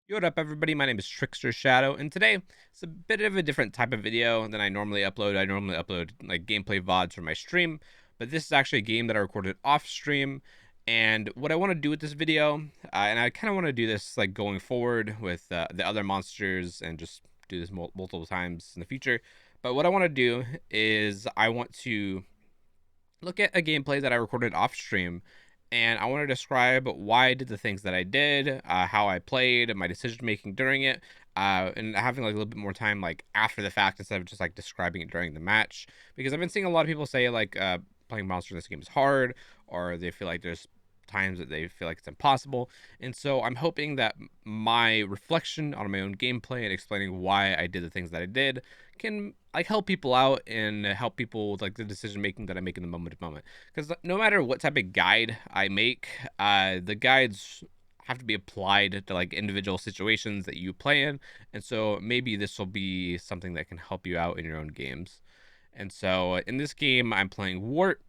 Yo, what up, everybody? My name is TricksterShadow, and today it's a bit of a different type of video than I normally upload. I normally upload like gameplay VODs for my stream, but this is actually a game that I recorded off stream. And what I want to do with this video, and I kind of want to do this like going forward with the other monsters and just do this multiple times in the future. But what I want to do is I want to look at a gameplay that I recorded off stream, and I want to describe why I did the things that I did, how I played, my decision making during it, and having like a little bit more time like after the fact instead of just like describing it during the match. Because I've been seeing a lot of people say like playing monster in this game is hard, or they feel like there's times that they feel like it's impossible. And so I'm hoping that my reflection on my own gameplay and explaining why I did the things that I did can like help people out and help people with like the decision making that I make in the moment to moment. Because no matter what type of guide I make, the guides have to be applied to like individual situations that you play in, and so maybe this will be something that can help you out in your own games. And so in this game, I'm playing Wart.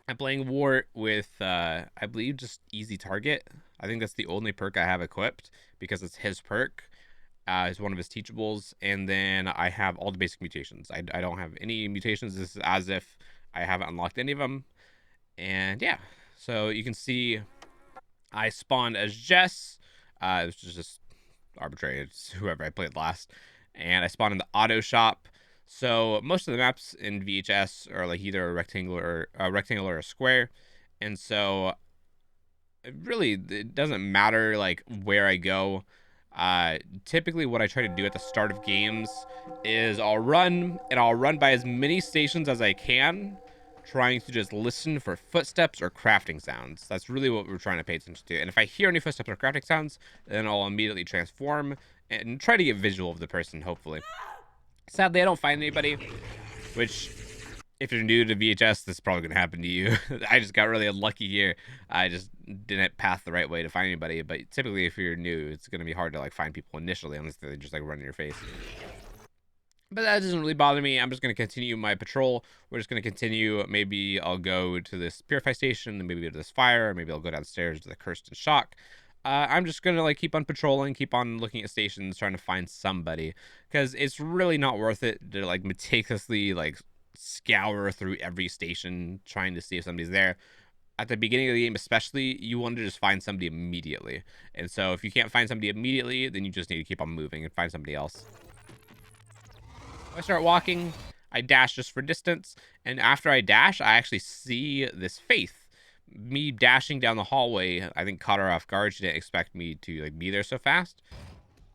I'm playing Wart with, I believe, just easy target. I think that's the only perk I have equipped because it's his perk. Is one of his teachables, and then I have all the basic mutations. I don't have any mutations. This is as if I haven't unlocked any of them. And yeah, so you can see I spawned as Jess, which is just arbitrary. It's whoever I played last. And I spawned in the auto shop. So most of the maps in VHS are like either a rectangle or a square. And so it doesn't matter like where I go. Typically, what I try to do at the start of games is I'll run by as many stations as I can, trying to just listen for footsteps or crafting sounds. That's really what we're trying to pay attention to. And if I hear any footsteps or crafting sounds, then I'll immediately transform and try to get visual of the person, hopefully. Sadly, I don't find anybody, which if you're new to VHS, this is probably going to happen to you. I just got really unlucky here. I just didn't path the right way to find anybody. But typically, if you're new, it's going to be hard to like find people initially unless they just like run in your face. But that doesn't really bother me. I'm just going to continue my patrol. We're just going to continue. Maybe I'll go to this purify station, and maybe go to this fire, or maybe I'll go downstairs to the cursed and shock. I'm just gonna like keep on patrolling, keep on looking at stations, trying to find somebody, because it's really not worth it to like meticulously like scour through every station trying to see if somebody's there. At the beginning of the game, especially, you want to just find somebody immediately. And so if you can't find somebody immediately, then you just need to keep on moving and find somebody else. I start walking, I dash just for distance, and after I dash, I actually see this Faith. Me dashing down the hallway, I think caught her off guard. She didn't expect me to like be there so fast,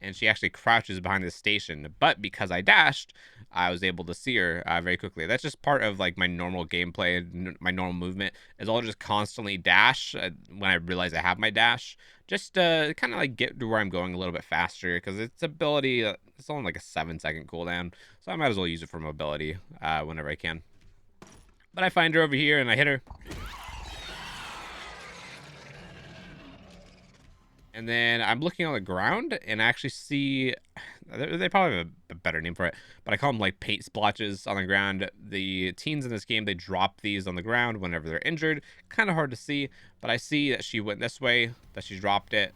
and she actually crouches behind the station. But because I dashed, I was able to see her very quickly. That's just part of like my normal gameplay, my normal movement is I'll just constantly dash when I realize I have my dash, just to kind of like get to where I'm going a little bit faster because its ability it's only like a 7-second cooldown, so I might as well use it for mobility whenever I can. But I find her over here and I hit her. And then I'm looking on the ground and I actually see they probably have a better name for it, but I call them like paint splotches on the ground. The teens in this game, they drop these on the ground whenever they're injured. Kind of hard to see, but I see that she went this way, that she dropped it.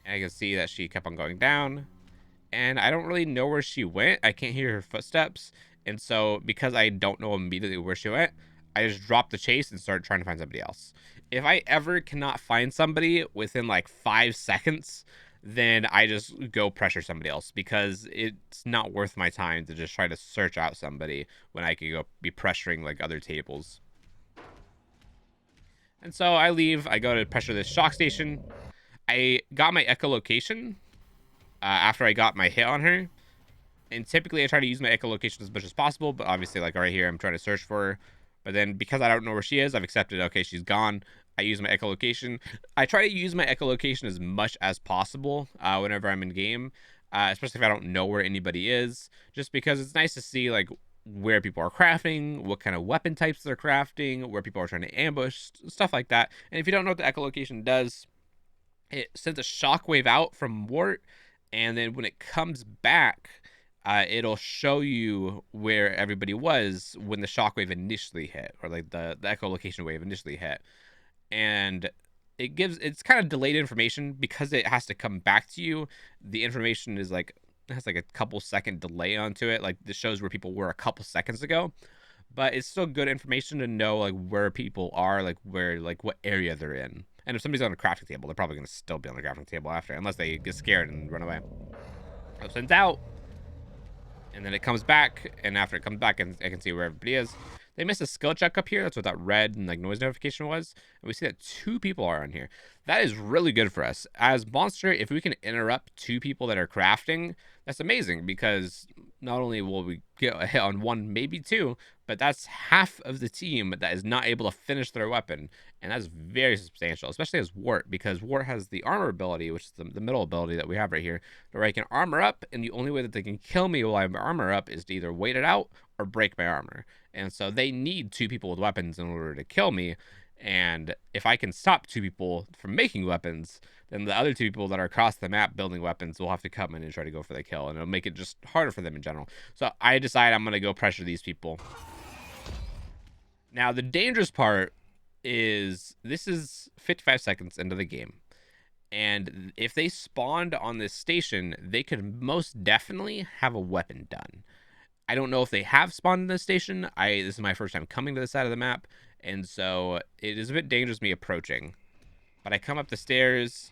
And I can see that she kept on going down. And I don't really know where she went. I can't hear her footsteps. And so because I don't know immediately where she went, I just dropped the chase and started trying to find somebody else. If I ever cannot find somebody within like 5 seconds, then I just go pressure somebody else because it's not worth my time to just try to search out somebody when I could go be pressuring like other tables. And so I leave, I go to pressure this shock station. I got my echolocation after I got my hit on her. And typically I try to use my echolocation as much as possible, but obviously like right here I'm trying to search for her. But then because I don't know where she is, I've accepted, okay, she's gone. I use my echolocation. I try to use my echolocation as much as possible whenever I'm in game, especially if I don't know where anybody is, just because it's nice to see like where people are crafting, what kind of weapon types they're crafting, where people are trying to ambush, stuff like that. And if you don't know what the echolocation does, it sends a shockwave out from Wart, and then when it comes back, it'll show you where everybody was when the shockwave initially hit, or like the echolocation wave initially hit. And it's kind of delayed information because it has to come back to you. The information is like has like a couple second delay onto it. Like this shows where people were a couple seconds ago, but it's still good information to know like where people are, like where like what area they're in. And if somebody's on a crafting table, they're probably going to still be on the crafting table after, unless they get scared and run away. So it sends out, and then it comes back, and after it comes back, and I can see where everybody is. They missed a skill check up here. That's what that red and like noise notification was. And we see that 2 people are on here. That is really good for us. As Monster, if we can interrupt 2 people that are crafting, that's amazing, because not only will we get a hit on 1, maybe 2, but that's half of the team that is not able to finish their weapon. And that's very substantial, especially as Wart, because Wart has the armor ability, which is the middle ability that we have right here, where I can armor up, and the only way that they can kill me while I'm armor up is to either wait it out or break my armor. And so they need 2 people with weapons in order to kill me. And if I can stop 2 people from making weapons, then the other 2 people that are across the map building weapons will have to come in and try to go for the kill. And it'll make it just harder for them in general. So I decide I'm going to go pressure these people. Now, the dangerous part is this is 55 seconds into the game. And if they spawned on this station, they could most definitely have a weapon done. I don't know if they have spawned in this station. This is my first time coming to this side of the map, and so it is a bit dangerous me approaching. But I come up the stairs.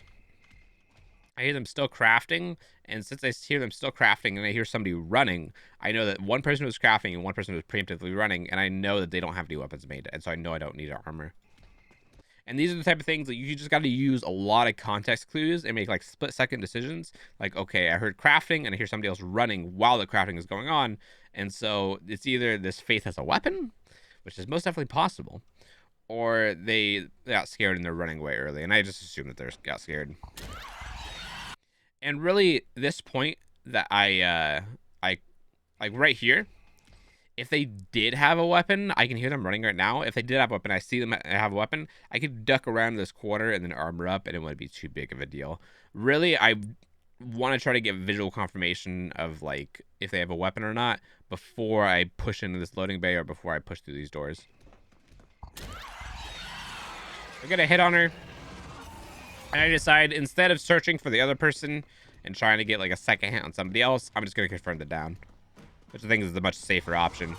I hear them still crafting, and since I hear them still crafting and I hear somebody running, I know that one person was crafting and one person was preemptively running, and I know that they don't have any weapons made, and so I know I don't need armor. And these are the type of things that you just got to use a lot of context clues and make like split-second decisions. Like, okay, I heard crafting and I hear somebody else running while the crafting is going on. And so it's either this Faith has a weapon, which is most definitely possible, or they got scared and they're running away early. And I just assume that they got scared. And really, this point that I like right here, if they did have a weapon, I can hear them running right now. If they did have a weapon, I see them have a weapon, I could duck around this corner and then armor up, and it wouldn't be too big of a deal. Really, I want to try to get visual confirmation of like if they have a weapon or not before I push into this loading bay or before I push through these doors. I get a hit on her, and I decide instead of searching for the other person and trying to get like a second hit on somebody else, I'm just going to confirm the down, which I think is the much safer option.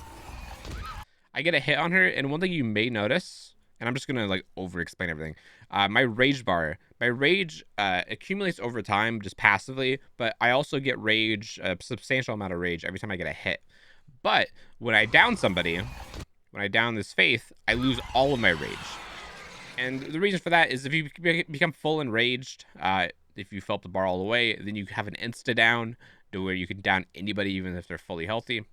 I get a hit on her, and one thing you may notice, and I'm just going to like over-explain everything. My rage bar, accumulates over time just passively, but I also get rage, a substantial amount of rage every time I get a hit. But when I down somebody, when I down this Faith, I lose all of my rage. And the reason for that is if you become full enraged, if you felt the bar all the way, then you have an insta down to where you can down anybody even if they're fully healthy.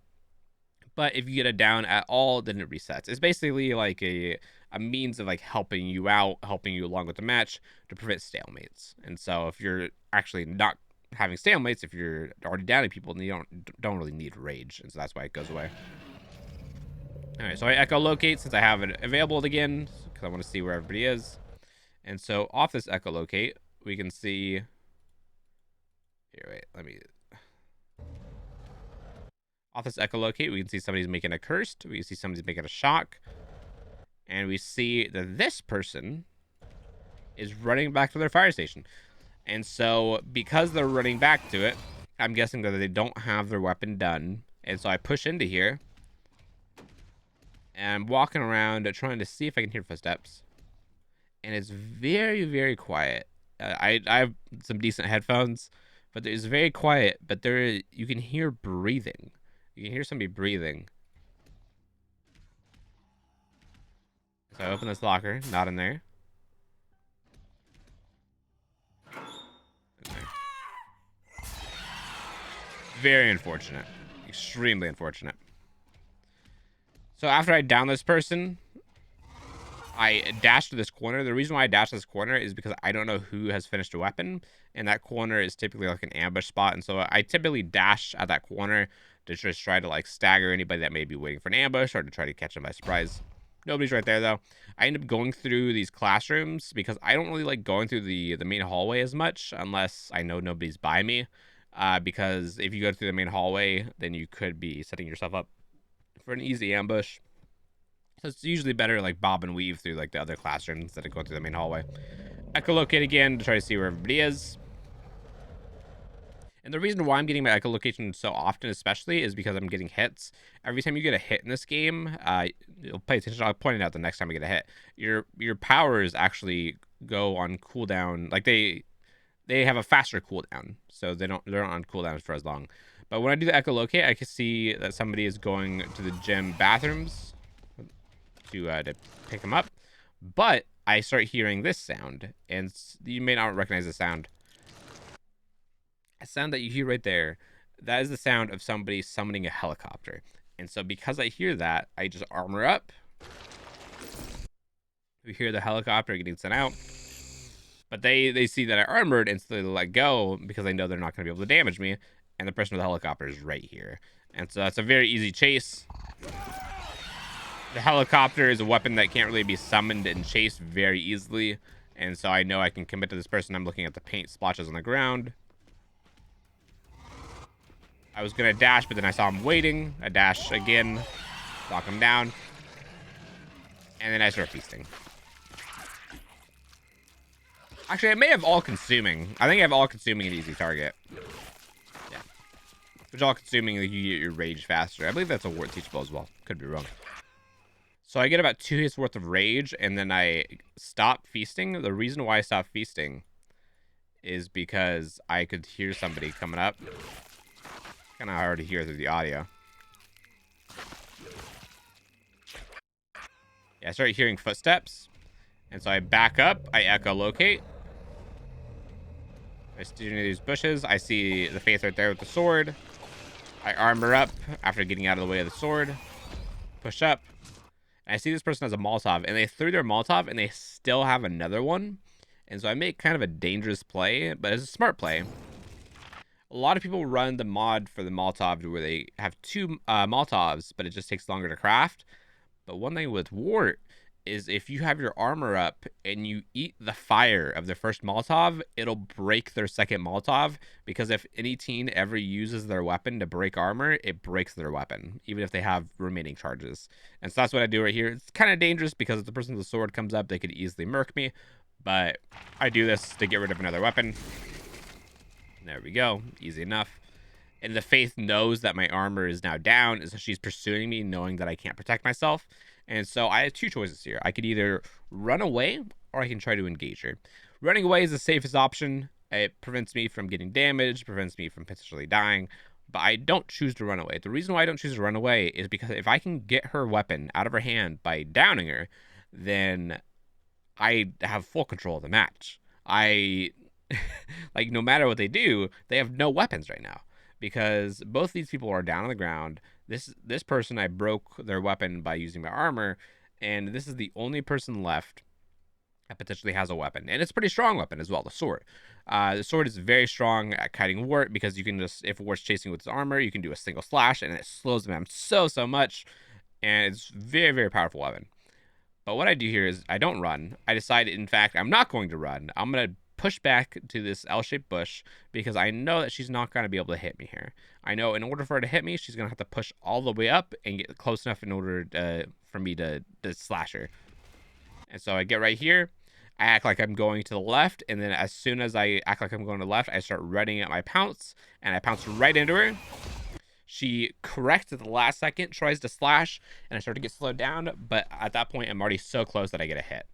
But if you get a down at all, then it resets. It's basically like a means of like helping you out, helping you along with the match to prevent stalemates. And so if you're actually not having stalemates, if you're already downing people, then you don't really need rage, and so that's why it goes away. All right, so I echolocate since I have it available again because I want to see where everybody is. And so off this echolocate, we can see. Here, wait, let me. Off this echolocate, we can see somebody's making a cursed. We can see somebody's making a shock. And we see that this person is running back to their fire station. And so because they're running back to it, I'm guessing that they don't have their weapon done. And so I push into here. And I'm walking around trying to see if I can hear footsteps. And it's very, very quiet. I have some decent headphones, but it's very quiet. But you can hear breathing. You can hear somebody breathing. So I open this locker, not in there. In there. Very unfortunate. Extremely unfortunate. So after I down this person, I dash to this corner. The reason why I dash to this corner is because I don't know who has finished a weapon, and that corner is typically like an ambush spot. And so I typically dash at that corner to just try to like stagger anybody that may be waiting for an ambush or to try to catch them by surprise. Nobody's right there though. I end up going through these classrooms because I don't really like going through the main hallway as much unless I know nobody's by me. Because if you go through the main hallway, then you could be setting yourself up for an easy ambush. So it's usually better like bob and weave through like the other classrooms instead of going through the main hallway. echolocate again to try to see where everybody is. And the reason why I'm getting my echolocation so often, especially, is because I'm getting hits. Every time you get a hit in this game, you'll pay attention. I'll point it out the next time I get a hit. Your powers actually go on cooldown. Like they have a faster cooldown, so they're not on cooldown for as long. But when I do the echolocate, I can see that somebody is going to the gym bathrooms to pick them up. But I start hearing this sound, and you may not recognize the sound. A sound that you hear right there, that is the sound of somebody summoning a helicopter. And so because I hear that, I just armor up. We hear the helicopter getting sent out. But they see that I armored and so they let go because they know they're not going to be able to damage me. And the person with the helicopter is right here. And so that's a very easy chase. The helicopter is a weapon that can't really be summoned and chased very easily. And so I know I can commit to this person. I'm looking at the paint splotches on the ground. I was going to dash, but then I saw him waiting. I dash again, knock him down. And then I start feasting. Actually, I may have all-consuming. I think I have all-consuming an easy target. Yeah. Which all-consuming, you get your rage faster. I believe that's a Wart teachable as well. Could be wrong. So I get about 2 hits worth of rage, and then I stop feasting. The reason why I stopped feasting is because I could hear somebody coming up. Kind of hard to hear through the audio. Yeah, I started hearing footsteps. And so I back up. I echolocate. I steer into these bushes. I see the face right there with the sword. I armor up after getting out of the way of the sword. Push up. And I see this person has a Molotov. And they threw their Molotov and they still have another one. And so I make kind of a dangerous play. But it's a smart play. A lot of people run the mod for the Molotov where they have 2 Molotovs, but it just takes longer to craft. But one thing with Wart is if you have your armor up and you eat the fire of their first Molotov, it'll break their second Molotov, because if any team ever uses their weapon to break armor, it breaks their weapon, even if they have remaining charges. And so that's what I do right here. It's kind of dangerous because if the person with the sword comes up, they could easily murk me. But I do this to get rid of another weapon. There we go. Easy enough. And the Faith knows that my armor is now down, so she's pursuing me knowing that I can't protect myself. And so I have 2 choices here. I could either run away or I can try to engage her. Running away is the safest option. It prevents me from getting damaged, prevents me from potentially dying, but I don't choose to run away. The reason why I don't choose to run away is because if I can get her weapon out of her hand by downing her, then I have full control of the match. Like, no matter what they do, they have no weapons right now because both these people are down on the ground. This person, I broke their weapon by using my armor, and this is the only person left that potentially has a weapon, and it's a pretty strong weapon as well, the sword. The sword is very strong at kiting Wart because you can just, if Wart's chasing with his armor, you can do a single slash, and it slows them down so much, and it's very, very powerful weapon. But what I do here is I don't run. I decide, in fact, I'm not going to run. I'm going to push back to this L-shaped bush because I know that she's not going to be able to hit me here. I know in order for her to hit me, she's going to have to push all the way up and get close enough in order for me to slash her. And so I get right here. I act like I'm going to the left, and then as soon as I act like I'm going to the left, I start running at my pounce, and I pounce right into her. She corrects at the last second, tries to slash, and I start to get slowed down, but at that point, I'm already so close that I get a hit.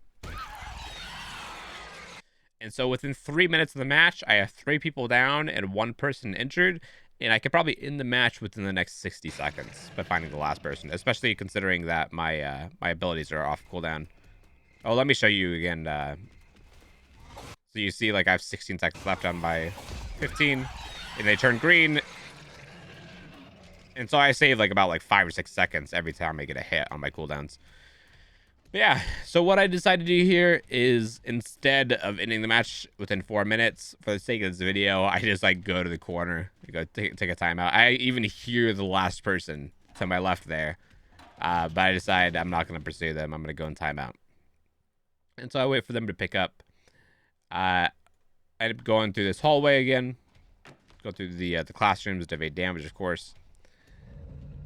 And so within 3 minutes of the match, I have 3 people down and 1 person injured, and I could probably end the match within the next 60 seconds by finding the last person, especially considering that my abilities are off cooldown. Oh, let me show you again. So you see, like, I have 16 seconds left on my 15, and they turn green. And so I save, like, about, 5 or 6 seconds every time I get a hit on my cooldowns. But yeah, so what I decided to do here is instead of ending the match within 4 minutes, for the sake of this video, I just, go to the corner, go take a timeout. I even hear the last person to my left there. But I decide I'm not going to pursue them. I'm going to go in timeout. And so I wait for them to pick up. I end up going through this hallway again. Go through the classrooms to evade damage, of course.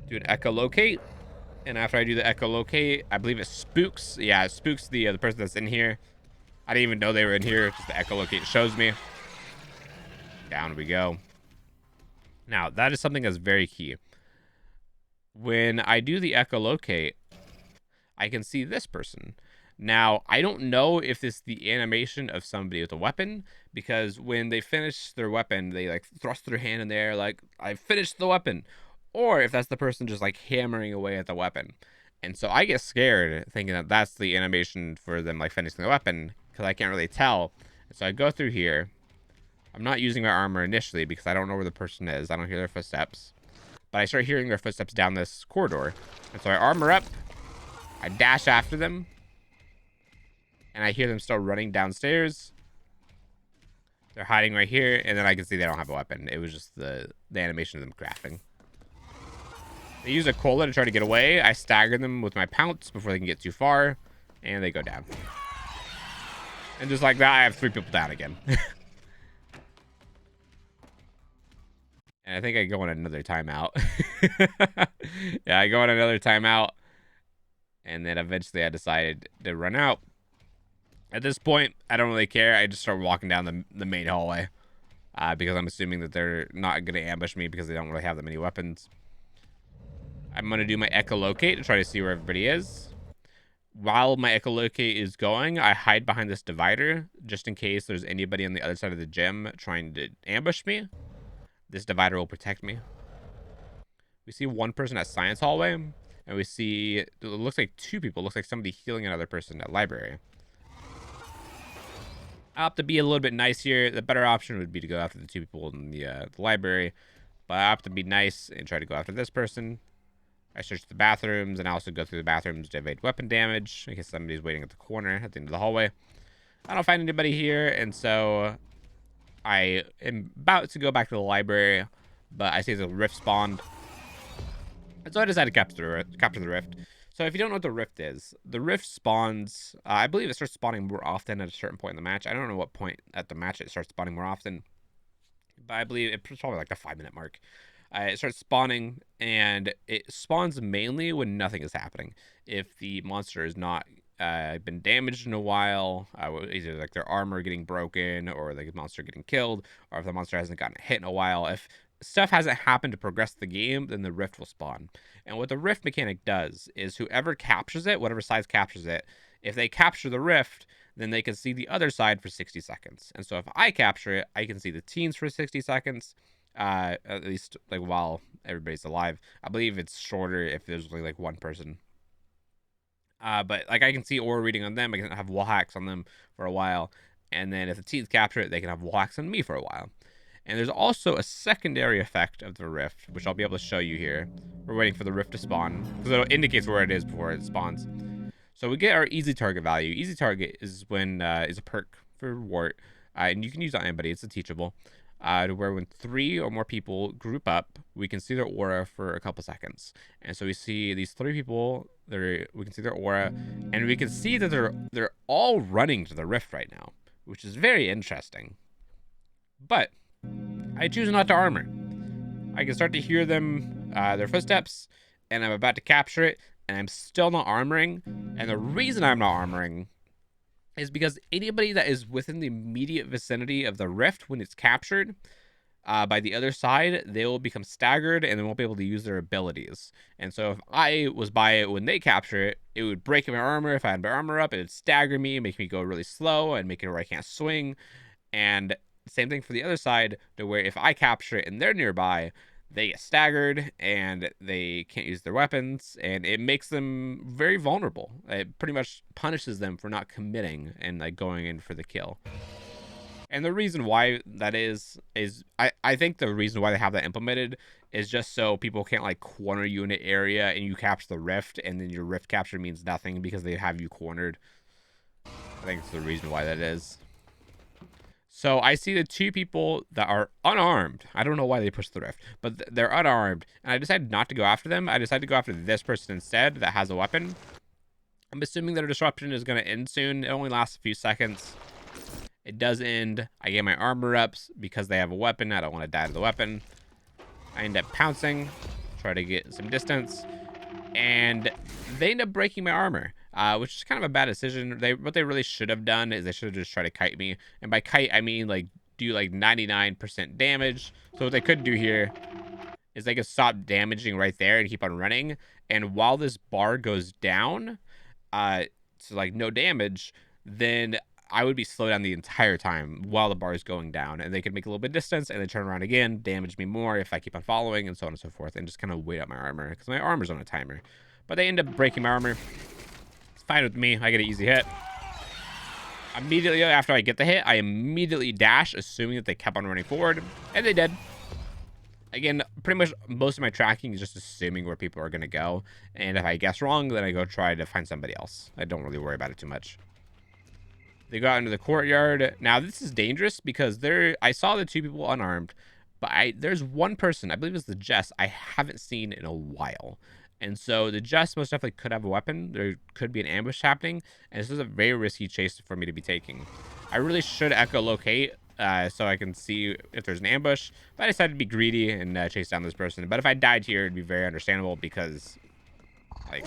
Do an echolocate. And after I do the echolocate, I believe it spooks. Yeah, it spooks the person that's in here. I didn't even know they were in here. Just the echolocate shows me. Down we go. Now, that is something that's very key. When I do the echolocate, I can see this person. Now, I don't know if this is the animation of somebody with a weapon, because when they finish their weapon, they like thrust their hand in there like, I finished the weapon. Or if that's the person just like hammering away at the weapon. And so I get scared thinking that that's the animation for them like finishing the weapon, because I can't really tell. And so I go through here. I'm not using my armor initially because I don't know where the person is. I don't hear their footsteps. But I start hearing their footsteps down this corridor. And so I armor up. I dash after them. And I hear them still running downstairs. They're hiding right here. And then I can see they don't have a weapon. It was just the animation of them crafting. They use a cola to try to get away. I stagger them with my pounce before they can get too far. And they go down. And just like that, I have 3 people down again. And I think I go on another timeout. Yeah, I go on another timeout. And then eventually I decided to run out. At this point, I don't really care. I just start walking down the main hallway. Because I'm assuming that they're not going to ambush me because they don't really have that many weapons. I'm going to do my echolocate to try to see where everybody is. While my echolocate is going, I hide behind this divider just in case there's anybody on the other side of the gym trying to ambush me. This divider will protect me. We see one person at science hallway, and we see, it looks like 2 people. It looks like somebody healing another person at library. I'll have to be a little bit nice here. The better option would be to go after the 2 people in the library, but I have to be nice and try to go after this person. I search the bathrooms, and I also go through the bathrooms to evade weapon damage in case somebody's waiting at the corner at the end of the hallway. I don't find anybody here, and so I am about to go back to the library, but I see the rift spawned. And so I decided to capture the rift. So if you don't know what the rift is, the rift spawns, I believe it starts spawning more often at a certain point in the match. I don't know what point at the match it starts spawning more often, but I believe it's probably like the 5-minute mark. It starts spawning, and it spawns mainly when nothing is happening. If the monster is not been damaged in a while, either like their armor getting broken or like the monster getting killed, or if the monster hasn't gotten hit in a while. If stuff hasn't happened to progress the game, then the rift will spawn. And what the rift mechanic does is whoever captures it, whatever side captures it, if they capture the rift, then they can see the other side for 60 seconds. And so if I capture it, I can see the teens for 60 seconds, at least like while everybody's alive. I believe it's shorter if there's only like 1 person. But like I can see aura reading on them. I can have wall hacks on them for a while. And then if the teens capture it, they can have wall hacks on me for a while. And there's also a secondary effect of the rift, which I'll be able to show you here. We're waiting for the rift to spawn, because it indicates where it is before it spawns. So we get our easy target value. Easy target is when is a perk for Wart, and you can use it on anybody. It's a teachable. To where when 3 or more people group up, we can see their aura for a couple seconds. And so we see these 3 people. We can see their aura, and we can see that they're all running to the rift right now, which is very interesting. But I choose not to armor. I can start to hear them, their footsteps, and I'm about to capture it, and I'm still not armoring. And the reason I'm not armoring is because anybody that is within the immediate vicinity of the rift when it's captured by the other side, they will become staggered and they won't be able to use their abilities. And so if I was by it when they capture it, it would break my armor. If I had my armor up, it would stagger me, make me go really slow, and make it where I can't swing. And same thing for the other side, to where if I capture it and they're nearby, they get staggered and they can't use their weapons, and it makes them very vulnerable. It pretty much punishes them for not committing and like going in for the kill. And the reason why that is I think the reason why they have that implemented is just so people can't like corner you in an area and you capture the rift, and then your rift capture means nothing because they have you cornered. I think it's the reason why that is. So I see the 2 people that are unarmed. I don't know why they pushed the rift, but they're unarmed. And I decided not to go after them. I decided to go after this person instead that has a weapon. I'm assuming that a disruption is going to end soon. It only lasts a few seconds. It does end. I get my armor ups because they have a weapon. I don't want to die to the weapon. I end up pouncing, try to get some distance, and they end up breaking my armor. which is kind of a bad decision. What they really should have done is they should have just tried to kite me. And by kite, I mean like do like 99% damage. So what they could do here is they could stop damaging right there and keep on running. And while this bar goes down, so like no damage, then I would be slowed down the entire time while the bar is going down, and they could make a little bit of distance and then turn around again, damage me more if I keep on following, and so on and so forth, and just kind of wait up my armor because my armor's on a timer. But they end up breaking my armor. It's fine with me. I get an easy hit. Immediately after I get the hit, I immediately dash, assuming that they kept on running forward, and they did. Again, pretty much most of my tracking is just assuming where people are going to go, and if I guess wrong, then I go try to find somebody else. I don't really worry about it too much. They got into the courtyard. Now, this is dangerous because I saw the two people unarmed, but there's one person, I believe it's the Jess, I haven't seen in a while. And so the Jess most definitely could have a weapon. There could be an ambush happening, and this is a very risky chase for me to be taking. I really should echolocate so I can see if there's an ambush, but I decided to be greedy and chase down this person. But if I died here, it'd be very understandable because, like,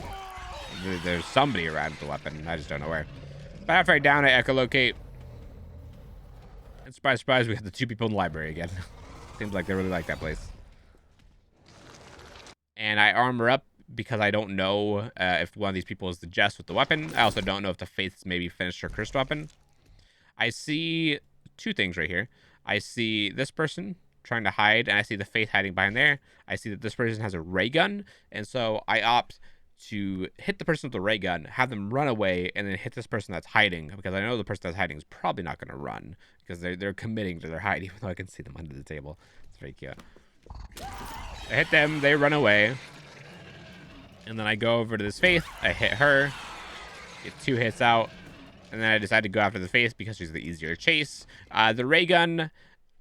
there's somebody around with the weapon. I just don't know where. But after I down, I echolocate. And surprise, surprise, we have the two people in the library again. Seems like they really like that place. And I armor up because I don't know if one of these people is the Jess with the weapon. I also don't know if the Faith's maybe finished her cursed weapon. I see two things right here. I see this person trying to hide, and I see the Faith hiding behind there. I see that this person has a ray gun, and so I opt to hit the person with the ray gun, have them run away, and then hit this person that's hiding, because I know the person that's hiding is probably not going to run because they're committing to their hide, even though I can see them under the table. It's very cute. I hit them, they run away, and then I go over to this Faith. I hit her, get 2 hits out, and then I decide to go after the Faith because she's the easier chase. The ray gun,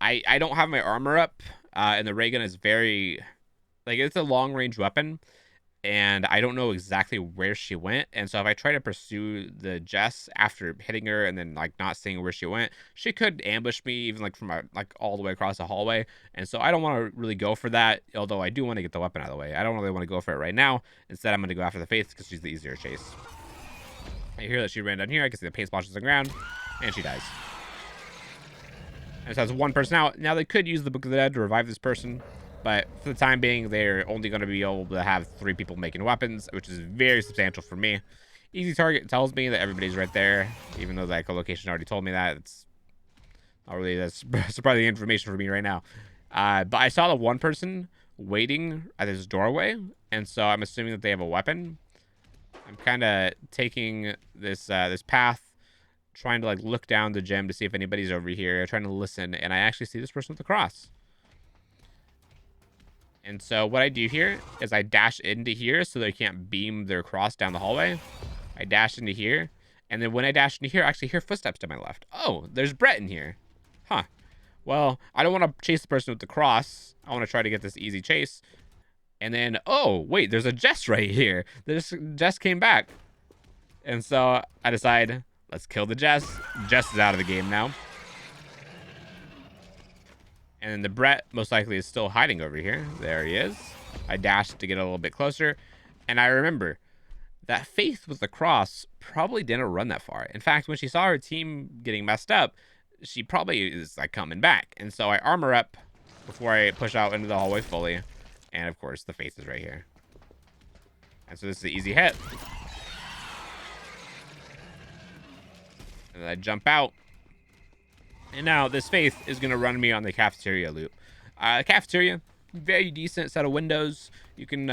I don't have my armor up, and the ray gun is very, like, it's a long range weapon, and I don't know exactly where she went. And so if I try to pursue the Jess after hitting her and then like not seeing where she went, she could ambush me even like from like all the way across the hallway. And so I don't want to really go for that, although I do want to get the weapon out of the way. I don't really want to go for it right now. Instead, I'm going to go after the Faith because she's the easier chase. I hear that she ran down here. I can see the paint splashes on the ground, and she dies. And so that's one person out. Now they could use the Book of the Dead to revive this person, but for the time being, they're only going to be able to have 3 people making weapons, which is very substantial for me. Easy target tells me that everybody's right there, even though the echolocation already told me that. It's not really that surprising information for me right now. But I saw the one person waiting at this doorway, and so I'm assuming that they have a weapon. I'm kind of taking this this path, trying to like look down the gym to see if anybody's over here, trying to listen, and I actually see this person with the cross. And so what I do here is I dash into here so they can't beam their cross down the hallway. I dash into here, and then when I dash into here, I actually hear footsteps to my left. Oh, there's Brett in here. Huh. Well, I don't want to chase the person with the cross. I want to try to get this easy chase. And then, oh, wait, there's a Jess right here. Jess came back. And so I decide, let's kill the Jess. Jess is out of the game now. And then the Brett most likely is still hiding over here. There he is. I dashed to get a little bit closer. And I remember that Faith with the cross probably didn't run that far. In fact, when she saw her team getting messed up, she probably is like coming back. And so I armor up before I push out into the hallway fully. And of course, the Faith is right here. And so this is an easy hit. And then I jump out. And now this Faith is going to run me on the cafeteria loop. Cafeteria, very decent set of windows. You can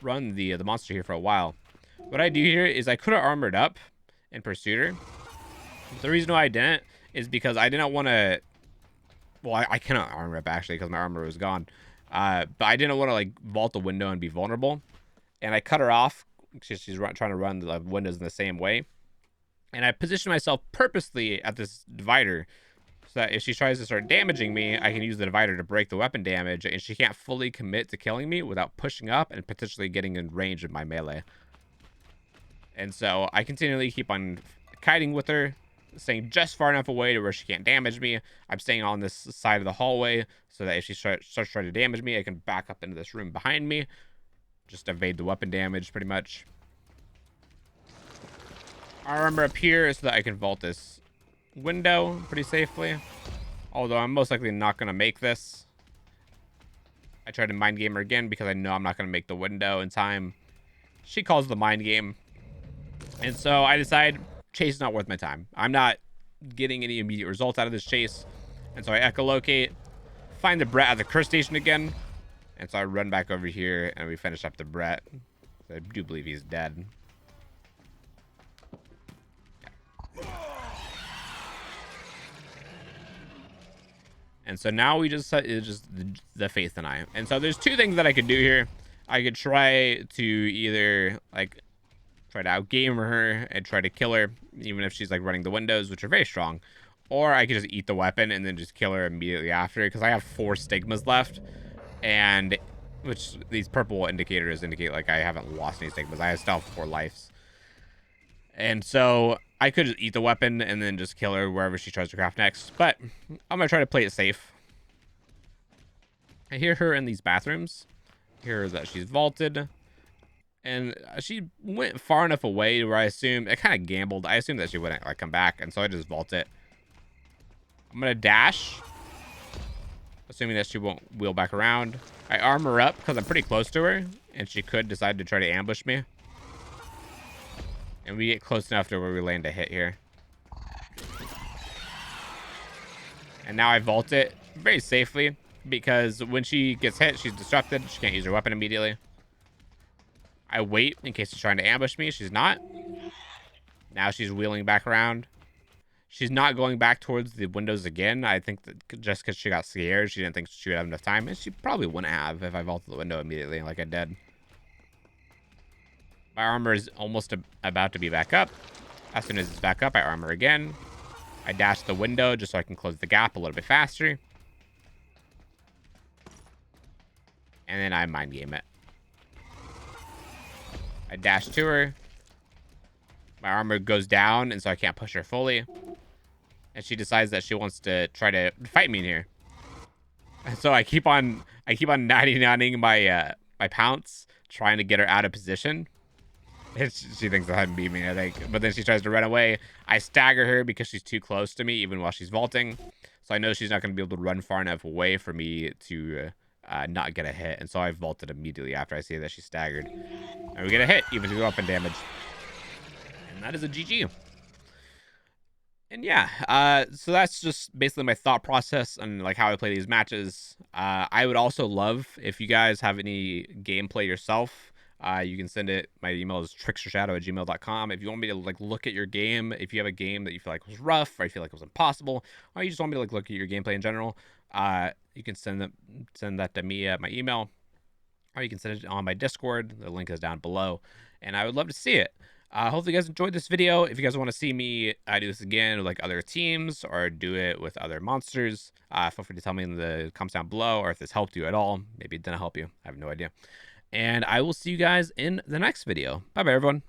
run the monster here for a while. What I do here is I could have armored up and pursued her. The reason why I didn't is because I didn't want to... Well, I cannot armor up actually because my armor was gone. But I didn't want to like vault the window and be vulnerable. And I cut her off because she's trying to run the windows in the same way. And I positioned myself purposely at this divider so that if she tries to start damaging me, I can use the divider to break the weapon damage, and she can't fully commit to killing me without pushing up and potentially getting in range of my melee. And so I continually keep on kiting with her, staying just far enough away to where she can't damage me. I'm staying on this side of the hallway so that if she starts trying to damage me, I can back up into this room behind me. Just evade the weapon damage, pretty much. armor up here so that I can vault this window pretty safely. Although I'm most likely not going to make this. I tried to mind game her again because I know I'm not going to make the window in time. She calls the mind game. And so I decide chase is not worth my time. I'm not getting any immediate results out of this chase. And so I echolocate, find the Brett at the curse station again. And so I run back over here and we finish up the Brett. So I do believe he's dead. And so now we just it's just the Faith and I. And so there's two things that I could do here. I could try to either like try to outgame her and try to kill her, even if she's like running the windows, which are very strong. Or I could just eat the weapon and then just kill her immediately after, because I have 4 stigmas left, and which these purple indicators indicate like I haven't lost any stigmas. I still have 4 lives. And so I could just eat the weapon and then just kill her wherever she tries to craft next. But I'm going to try to play it safe. I hear her in these bathrooms. I hear that she's vaulted. And she went far enough away where I kind of gambled. I assumed that she wouldn't like come back. And so I just vault it. I'm going to dash, assuming that she won't wheel back around. I armor up because I'm pretty close to her. And she could decide to try to ambush me. And we get close enough to where we land a hit here. And now I vault it very safely, because when she gets hit, she's disrupted. She can't use her weapon immediately. I wait in case she's trying to ambush me. She's not. Now she's wheeling back around. She's not going back towards the windows again. I think that just because she got scared, she didn't think she would have enough time. And she probably wouldn't have if I vaulted the window immediately like I did. My armor is almost about to be back up. As soon as it's back up, I armor again. I dash the window just so I can close the gap a little bit faster. And then I mind game it. I dash to her. My armor goes down, and so I can't push her fully. And she decides that she wants to try to fight me in here. And so I keep on 99ing my pounce, trying to get her out of position. She thinks that I'm beaming, I think. But then she tries to run away. I stagger her because she's too close to me, even while she's vaulting. So I know she's not going to be able to run far enough away for me to not get a hit. And so I vaulted immediately after I see that she's staggered. And we get a hit, even to go up in damage. And that is a GG. And yeah, so that's just basically my thought process and like how I play these matches. I would also love if you guys have any gameplay yourself. You can send it. My email is TricksterShadow@gmail.com. If you want me to like look at your game, if you have a game that you feel like was rough, or you feel like it was impossible, or you just want me to like look at your gameplay in general, you can send that to me at my email, or you can send it on my Discord. The link is down below, and I would love to see it. Hopefully you guys enjoyed this video. If you guys want to see me do this again with like other teams or do it with other monsters, feel free to tell me in the comments down below, or if this helped you at all. Maybe it didn't help you. I have no idea. And I will see you guys in the next video. Bye-bye, everyone.